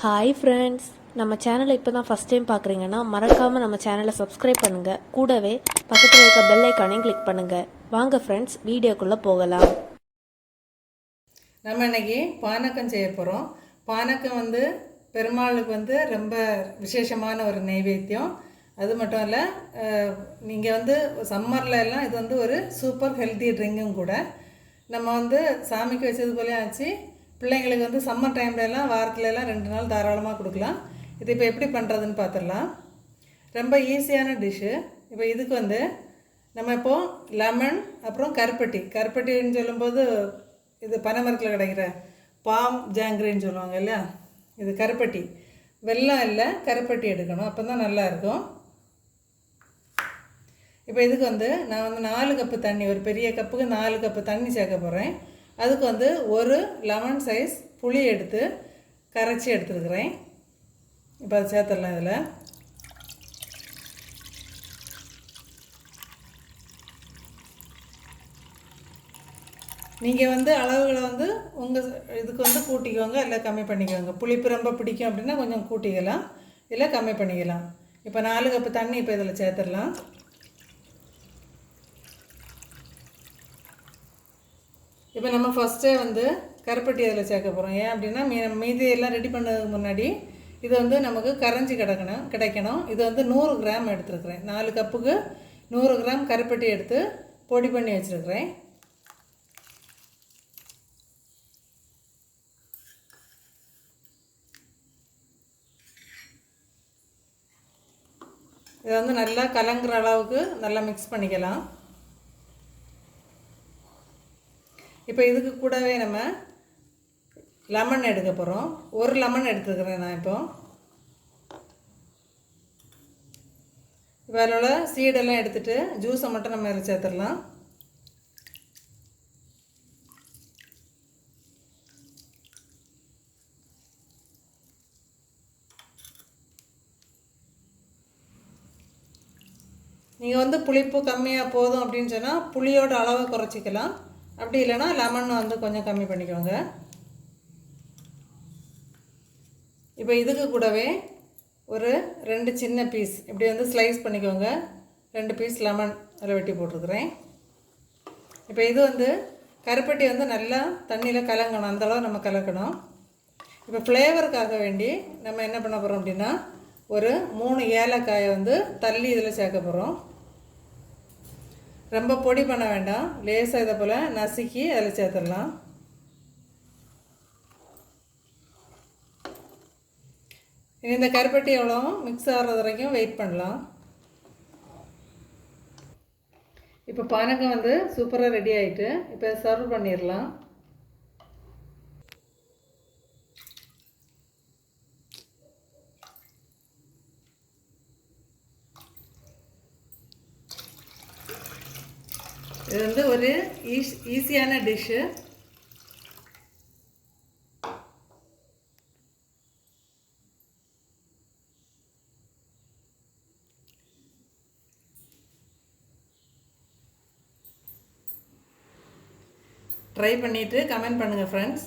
Hi friends, நம்ம சேனலை இப்போ தான் ஃபஸ்ட் டைம் பார்க்குறீங்கன்னா மறக்காமல் நம்ம சேனலை சப்ஸ்கிரைப் பண்ணுங்கள். கூடவே பக்கத்தில் இருக்க பெல் ஐக்கானையும் கிளிக் பண்ணுங்கள். வாங்க ஃப்ரெண்ட்ஸ், வீடியோக்குள்ளே போகலாம். நம்ம இன்னைக்கு பானக்கம் செய்ய போகிறோம். பானக்கம் பெருமாளுக்கு ரொம்ப விசேஷமான ஒரு நைவேத்தியம். அது மட்டும் இல்லை, நீங்கள் சம்மரில் எல்லாம் இது ஒரு சூப்பர் ஹெல்த்தி ட்ரிங்கும் கூட. நம்ம சாமிக்கு வச்சது போலே ஆச்சு. பிள்ளைங்களுக்கு சம்மர் டைம்லலாம் வாரத்துலலாம் 2 நாள் தாராளமாக கொடுக்கலாம். இது இப்போ எப்படி பண்ணுறதுன்னு பார்த்துடலாம். ரொம்ப ஈஸியான டிஷ்ஷு. இப்போ இதுக்கு நம்ம இப்போது லெமன், அப்புறம் கருப்பட்டின்னு சொல்லும்போது இது பனைமரத்தில் கிடைக்கிற பாம் ஜாங்கிரின்னு சொல்லுவாங்க இல்லையா, இது கருப்பட்டி. வெல்லம் இல்லை, கருப்பட்டி எடுக்கணும், அப்போ தான் நல்லாயிருக்கும். இப்போ இதுக்கு நான் 4 கப்பு தண்ணி, ஒரு பெரிய கப்புக்கு 4 கப்பு தண்ணி சேர்க்க போகிறேன். அதுக்கு ஒரு லெமன் சைஸ் புளி எடுத்து கரைச்சி எடுத்துருக்கிறேன். இப்போ அதை சேர்த்துடலாம். இதில் நீங்கள் அளவுகளை உங்கள் இதுக்கு கூட்டிக்கோங்க, இல்லை கம்மி பண்ணிக்கோங்க. புளிப்பு ரொம்ப பிடிக்கும் அப்படின்னா கொஞ்சம் கூட்டிக்கலாம், இல்லை கம்மி பண்ணிக்கலாம். இப்போ 4 கப்பு தண்ணி இப்போ இதில் சேர்த்துடலாம். இப்போ நம்ம ஃபஸ்ட்டே கருப்பட்டி அதில் சேர்க்க போகிறோம். ஏன் அப்படின்னா மீதியெல்லாம் ரெடி பண்ணதுக்கு முன்னாடி இது நமக்கு கரைஞ்சி கிடைக்கணும். இது 100 கிராம் எடுத்துருக்குறேன். 4 கப்புக்கு 100 கிராம் கருப்பட்டி எடுத்து பொடி பண்ணி வச்சுருக்கிறேன். இதை நல்லா கலங்குற அளவுக்கு நல்லா மிக்ஸ் பண்ணிக்கலாம். இப்போ இதுக்கு கூடவே நம்ம லெமன் எடுக்க போகிறோம். ஒரு லெமன் எடுத்துக்கிறேன் நான். இப்போ அதில் உள்ள சீடெல்லாம் எடுத்துகிட்டு ஜூஸை மட்டும் நம்ம இதில் சேர்த்துடலாம். நீங்கள் புளிப்பு கம்மியாக போதும் அப்படின்னு சொன்னால் புளியோட அளவை குறைச்சிக்கலாம். அப்படி இல்லைனா லெமன் கொஞ்சம் கம்மி பண்ணிக்கோங்க. இப்போ இதுக்கு கூடவே ஒரு 2 சின்ன பீஸ் இப்படி ஸ்லைஸ் பண்ணிக்கோங்க. 2 பீஸ் லெமன் அதில் வெட்டி போட்டிருக்கிறேன். இப்போ இது கருப்பட்டி நல்லா தண்ணியில் கலங்கணும், அந்தளவு நம்ம கலக்கணும். இப்போ ஃப்ளேவருக்காக வேண்டி நம்ம என்ன பண்ண போகிறோம் அப்படின்னா, ஒரு 3 ஏலக்காயை தள்ளி இதில் சேர்க்க போகிறோம். ரொம்ப பொடி பண்ண வேண்டாம், லேசாக இதை போல் நசுக்கி அதில் சேர்த்துடலாம். இந்த கருப்பட்டி எவ்வளோ மிக்ஸ் ஆகிறது வரைக்கும் வெயிட் பண்ணலாம். இப்போ பானகம் சூப்பராக ரெடி ஆகிட்டு இப்போ சர்வ் பண்ணிடலாம். இது ஒரு ஈஸியான டிஷ்ஷு. ட்ரை பண்ணிவிட்டு கமெண்ட் பண்ணுங்கள் ஃப்ரெண்ட்ஸ்.